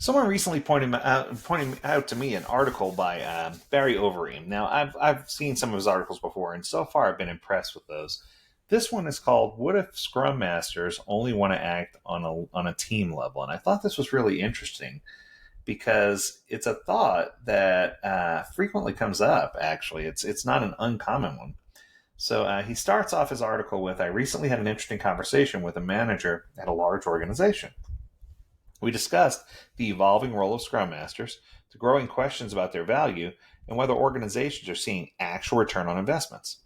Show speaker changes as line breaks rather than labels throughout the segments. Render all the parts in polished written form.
Someone recently pointing out to me an article by Barry Overeem. Now, I've seen some of his articles before, and so far I've been impressed with those. This one is called "What If Scrum Masters Only Want to Act on a Team Level?" And I thought this was really interesting because it's a thought that frequently comes up. Actually, it's not an uncommon one. So he starts off his article with, "I recently had an interesting conversation with a manager at a large organization. We discussed the evolving role of Scrum Masters, the growing questions about their value, and whether organizations are seeing actual return on investments.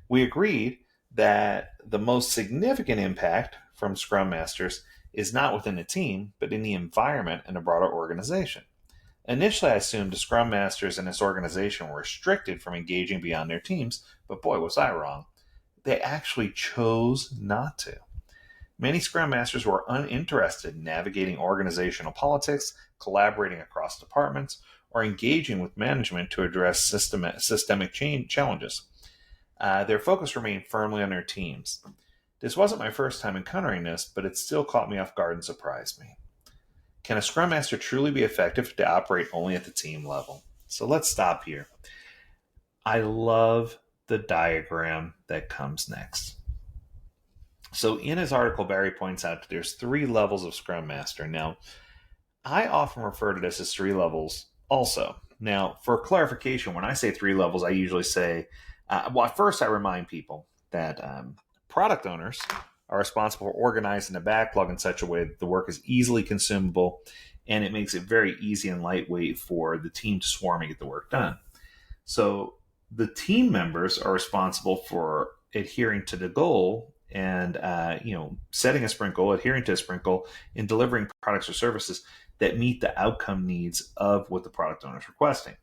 We agreed that the most significant impact from Scrum Masters is not within the team, but in the environment and a broader organization. Initially, I assumed the Scrum Masters in this organization were restricted from engaging beyond their teams, but boy, was I wrong. They actually chose not to. Many Scrum Masters were uninterested in navigating organizational politics, collaborating across departments, or engaging with management to address systemic challenges. Their focus remained firmly on their teams. This wasn't my first time encountering this, but it still caught me off guard and surprised me. Can a Scrum Master truly be effective to operate only at the team level?" So let's stop here. I love the diagram that comes next. So in his article, Barry points out that there's three levels of Scrum Master. Now, I often refer to this as three levels also. Now, for clarification, when I say three levels, I usually say, well, first I remind people that product owners are responsible for organizing the backlog in such a way that the work is easily consumable and it makes it very easy and lightweight for the team to swarm and get the work done. So the team members are responsible for adhering to the goal and setting a sprint goal, adhering to a sprint goal, and delivering products or services that meet the outcome needs of what the product owner is requesting.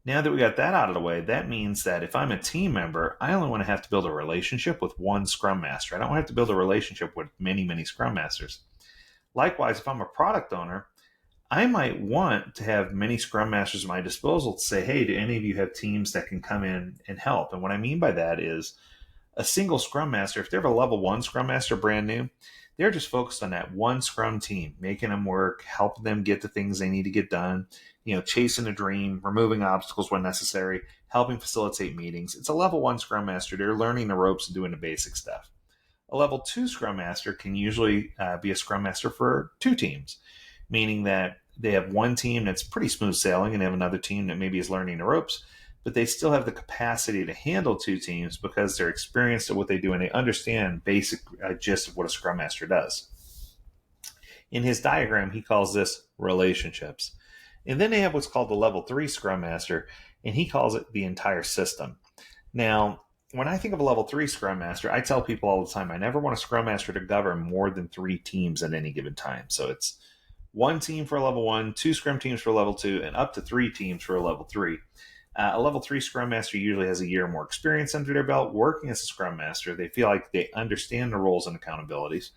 Now that we got that out of the way, that means that if I'm a team member, I only want to have to build a relationship with one Scrum Master. I don't have to build a relationship with many Scrum Masters. Likewise, if I'm a product owner, I might want to have many Scrum Masters at my disposal to say, hey, do any of you have teams that can come in and help? And what I mean by that is a single Scrum Master, if they're a level one Scrum Master brand new, they're just focused on that one Scrum team, making them work, helping them get the things they need to get done, chasing a dream, removing obstacles when necessary, helping facilitate meetings. It's a level one Scrum Master. They're learning the ropes and doing the basic stuff. A level two Scrum Master can usually be a Scrum Master for two teams, meaning that they have one team that's pretty smooth sailing and they have another team that maybe is learning the ropes, but they still have the capacity to handle two teams because they're experienced at what they do and they understand basic gist of what a Scrum Master does. In his diagram, he calls this relationships. And then they have what's called the level 3 Scrum Master, and he calls it the entire system. Now, when I think of a level 3 Scrum Master, I tell people all the time, I never want a Scrum Master to govern more than 3 teams at any given time. So it's one team for a level 1, 2 Scrum teams for a level 2, and up to 3 teams for a level 3. A level 3 Scrum Master usually has a year or more experience under their belt working as a Scrum Master. They feel like they understand the roles and accountabilities.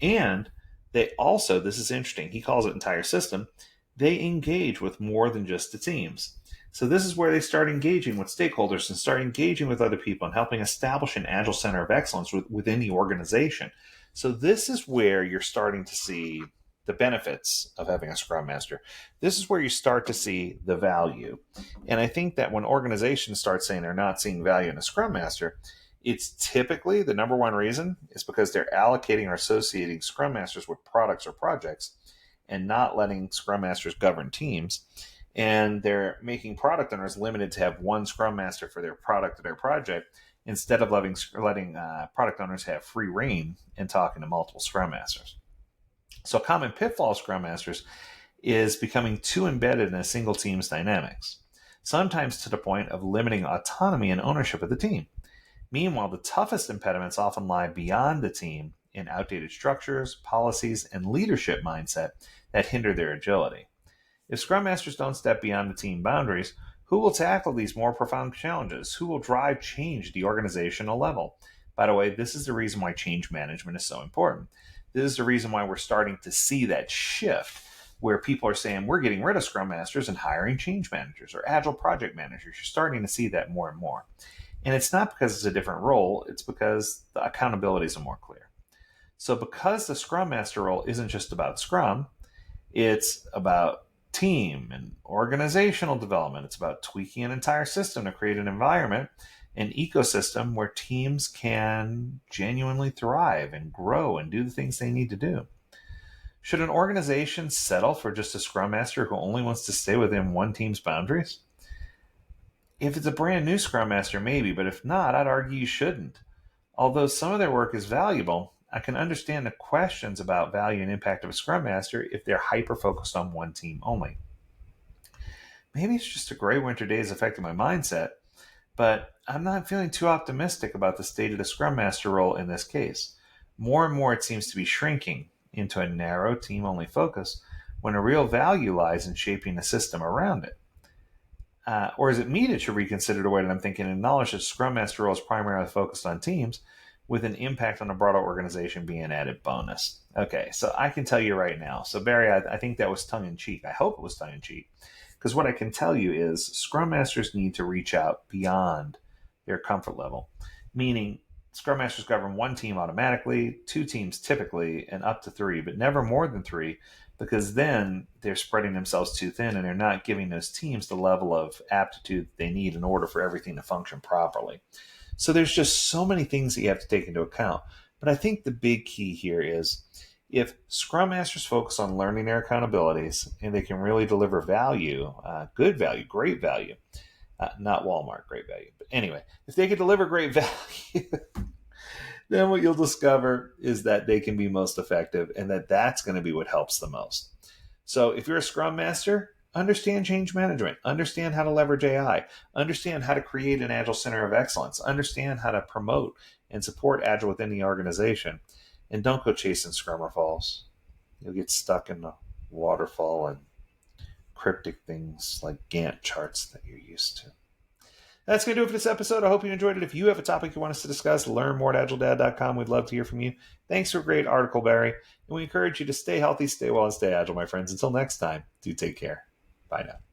And they also, this is interesting, he calls it entire system, they engage with more than just the teams. So this is where they start engaging with stakeholders and start engaging with other people and helping establish an Agile Center of Excellence within the organization. So this is where you're starting to see the benefits of having a Scrum Master. This is where you start to see the value. And I think that when organizations start saying they're not seeing value in a Scrum Master, it's typically the number one reason is because they're allocating or associating Scrum Masters with products or projects and not letting Scrum Masters govern teams. And they're making product owners limited to have one Scrum Master for their product or their project instead of letting product owners have free reign in talking to multiple Scrum Masters. So a common pitfall of Scrum Masters is becoming too embedded in a single team's dynamics, sometimes to the point of limiting autonomy and ownership of the team. Meanwhile, the toughest impediments often lie beyond the team in outdated structures, policies, and leadership mindset that hinder their agility. If Scrum Masters don't step beyond the team boundaries, who will tackle these more profound challenges? Who will drive change at the organizational level? By the way, this is the reason why change management is so important. This is the reason why we're starting to see that shift where people are saying we're getting rid of Scrum Masters and hiring change managers or Agile project managers. You're starting to see that more and more. And it's not because it's a different role, it's because the accountabilities are more clear. So because the Scrum Master role isn't just about Scrum, It's about team and organizational development. It's about tweaking an entire system to create an environment, an ecosystem where teams can genuinely thrive and grow and do the things they need to do. Should an organization settle for just a scrum master who only wants to stay within one team's boundaries? If it's a brand new scrum master, maybe, but if not, I'd argue you shouldn't. Although some of their work is valuable, I can understand the questions about value and impact of a scrum master if they're hyper focused on one team only. Maybe it's just a gray winter days affecting my mindset, but I'm not feeling too optimistic about the state of the scrum master role in this case. More and more, it seems to be shrinking into a narrow team only focus when a real value lies in shaping the system around it. Or is it me that should reconsider the way that I'm thinking and acknowledge that Scrum Master role is primarily focused on teams with an impact on the broader organization being an added bonus? Okay, so I can tell you right now. So Barry, I think that was tongue-in-cheek. I hope it was tongue-in-cheek. Because what I can tell you is Scrum Masters need to reach out beyond their comfort level. Meaning, Scrum Masters govern one team automatically, two teams typically, and up to three, but never more than three, because then they're spreading themselves too thin and they're not giving those teams the level of aptitude they need in order for everything to function properly. So there's just so many things that you have to take into account. But I think the big key here is if Scrum Masters focus on learning their accountabilities and they can really deliver value, good value, great value, not Walmart, great value. But anyway, if they can deliver great value, then what you'll discover is that they can be most effective and that's going to be what helps the most. So if you're a Scrum Master, understand change management, understand how to leverage AI, understand how to create an Agile Center of Excellence, understand how to promote and support Agile within the organization, and don't go chasing Scrummer falls. You'll get stuck in the waterfall and cryptic things like Gantt charts that you're used to. That's going to do it for this episode. I hope you enjoyed it. If you have a topic you want us to discuss, learn more at AgileDad.com. We'd love to hear from you. Thanks for a great article, Barry. And we encourage you to stay healthy, stay well, and stay agile, my friends. Until next time, do take care. Bye now.